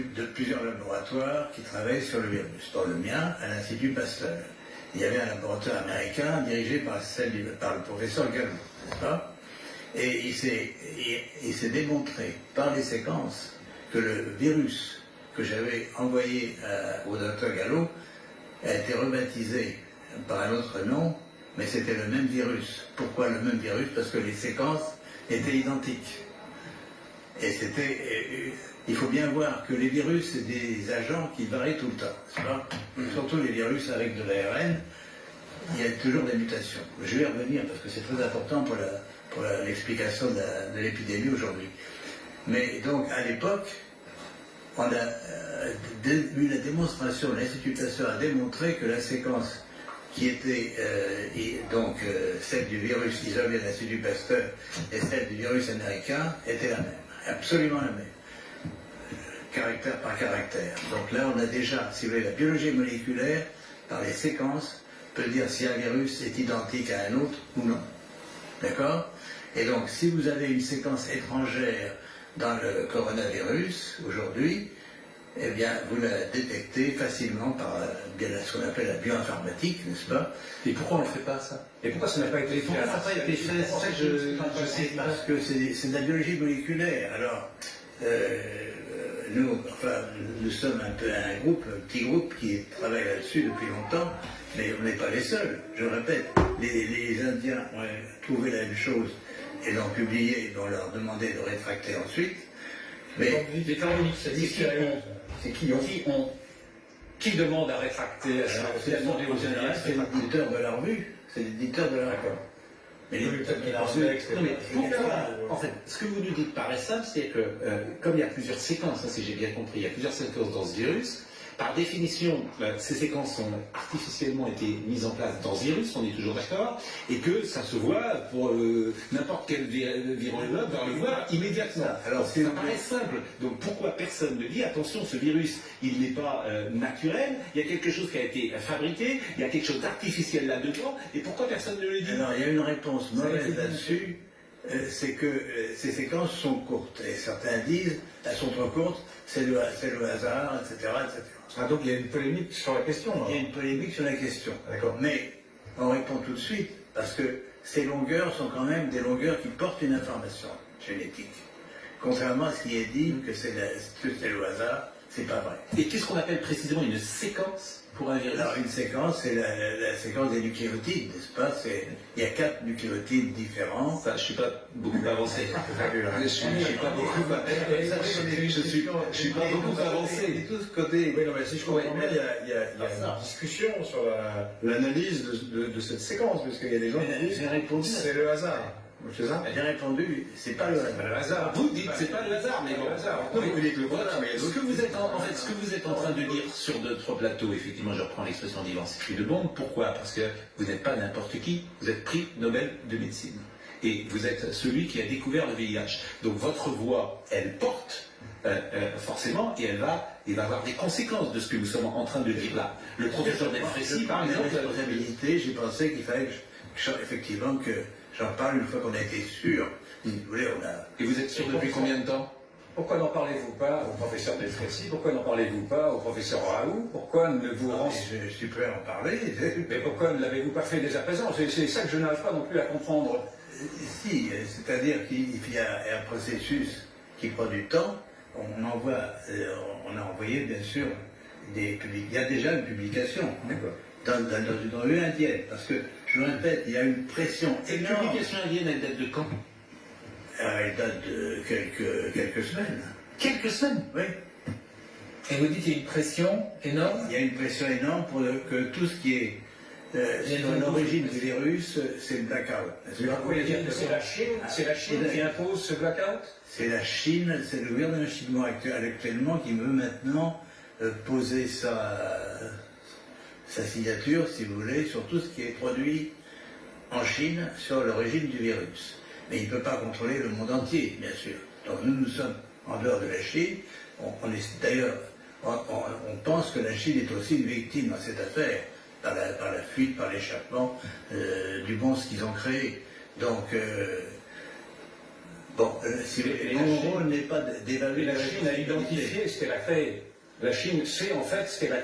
de plusieurs laboratoires qui travaillent sur le virus. Dans le mien, à l'Institut Pasteur. Il y avait un laboratoire américain dirigé par le professeur Gallo, n'est-ce pas? Et il s'est démontré par les séquences que le virus que j'avais envoyé au docteur Gallo a été rebaptisé par un autre nom, mais c'était le même virus. Pourquoi le même virus? Parce que les séquences étaient identiques. Et il faut bien voir que les virus, c'est des agents qui varient tout le temps, n'est-ce pas? Surtout les virus avec de l'ARN, il y a toujours des mutations. Je vais y revenir parce que c'est très important pour l'explication de l'épidémie aujourd'hui. Mais donc, à l'époque, on a eu la démonstration, l'Institut Pasteur a démontré que la séquence qui était celle du virus isolé de l'Institut Pasteur et celle du virus américain était la même, absolument la même, caractère par caractère. Donc là, on a déjà, si vous voulez, la biologie moléculaire, par les séquences, peut dire si un virus est identique à un autre ou non. D'accord? Et donc, si vous avez une séquence étrangère dans le coronavirus, aujourd'hui, eh bien, vous la détectez facilement par ce qu'on appelle la bioinformatique, n'est-ce pas? Et pourquoi on ne le fait pas, ça? Et pourquoi ça n'a pas été fait? Pourquoi ça n'a pas été fait? C'est ça que je sais, parce que c'est de la biologie moléculaire. Alors, nous sommes un petit groupe qui travaille là-dessus depuis longtemps, mais on n'est pas les seuls. Je répète, les Indiens ont trouvé la même chose et l'ont publié et on leur demandé de rétracter ensuite. Mais c'est qui demande à rétracter? C'est l'éditeur de la revue. C'est l'éditeur de la revue. Mais pourquoi, en fait, ce que vous nous dites paraît simple, c'est que, comme il y a plusieurs séquences, si j'ai bien compris, il y a plusieurs séquences dans ce virus, par définition, ces séquences ont artificiellement été mises en place dans ce virus, on est toujours d'accord, et que ça se voit pour n'importe quel virologue va le voir immédiatement. Alors, ça paraît simple. Donc, pourquoi personne ne dit, attention, ce virus, il n'est pas naturel, il y a quelque chose qui a été fabriqué, il y a quelque chose d'artificiel là-dedans, et pourquoi personne ne le dit? Alors, il y a une réponse mauvaise là-dessus, c'est que ces séquences sont courtes, et certains disent, elles sont trop courtes, c'est le hasard, etc., etc. Ah, donc il y a une polémique sur la question. Il y a une polémique sur la question. D'accord. Mais on répond tout de suite, parce que ces longueurs sont quand même des longueurs qui portent une information génétique. Contrairement à ce qui est dit, que c'est le hasard, c'est pas vrai. Et qu'est-ce qu'on appelle précisément une séquence pour un virus? Alors une séquence, c'est la séquence des nucléotides, n'est-ce pas? Il y a 4 nucléotides différents. Ça, je ne suis pas beaucoup avancé. Je suis pas beaucoup avancé. Tout ce côté. Oui, non, mais si je comprends bien, il y a une discussion sur l'analyse de cette séquence, parce qu'il y a des gens qui disent c'est le hasard. C'est ça? J'ai répondu, c'est pas le hasard. Vous dites c'est pas le hasard, mais bon. Ce que vous êtes en train de dire sur notre plateau, effectivement, je reprends l'expression d'Ivan de bombe. Pourquoi? Parce que vous n'êtes pas n'importe qui, vous êtes prix Nobel de médecine. Et vous êtes celui qui a découvert le VIH. Donc votre voix, elle porte forcément, et il va avoir des conséquences de ce que nous sommes en train de dire là. Le professeur Delfrécy, par exemple. Responsabilité, j'ai pensé qu'il fallait effectivement que j'en parle une fois qu'on a été sûr. Si vous voulez, Et vous êtes sûr depuis combien de temps? Pourquoi n'en parlez-vous pas au professeur Delfrécy? Pourquoi n'en parlez-vous pas au professeur Raoult? Pourquoi ne vous je suis prêt à en parler. Mais pourquoi ne l'avez-vous pas fait dès à présent? C'est ça que je n'arrive pas non plus à comprendre. Si, c'est-à-dire qu'il y a un processus qui prend du temps. On a envoyé bien sûr il y a déjà une publication dans une indienne, parce que je le répète, il y a une pression énorme. Cette publication indienne, elle date de quand? Elle date de quelques semaines. Quelques semaines? Oui. Et vous dites qu'il y a une pression énorme? Il y a une pression énorme pour que tout ce qui est l'origine du virus, c'est le blackout. Vous voulez dire que c'est la Chine qui impose ce blackout? C'est la Chine, c'est le gouvernement chinois actuellement qui veut maintenant poser sa signature, si vous voulez, sur tout ce qui est produit en Chine sur l'origine du virus. Mais il ne peut pas contrôler le monde entier, bien sûr. Donc nous sommes en dehors de la Chine. D'ailleurs, on pense que la Chine est aussi une victime dans cette affaire, par la fuite, par l'échappement du monstre qu'ils ont créé. Donc, Bon, mon rôle n'est pas d'évaluer La Chine a identifié ce qu'elle a créé. La Chine sait en fait ce qu'elle a créé.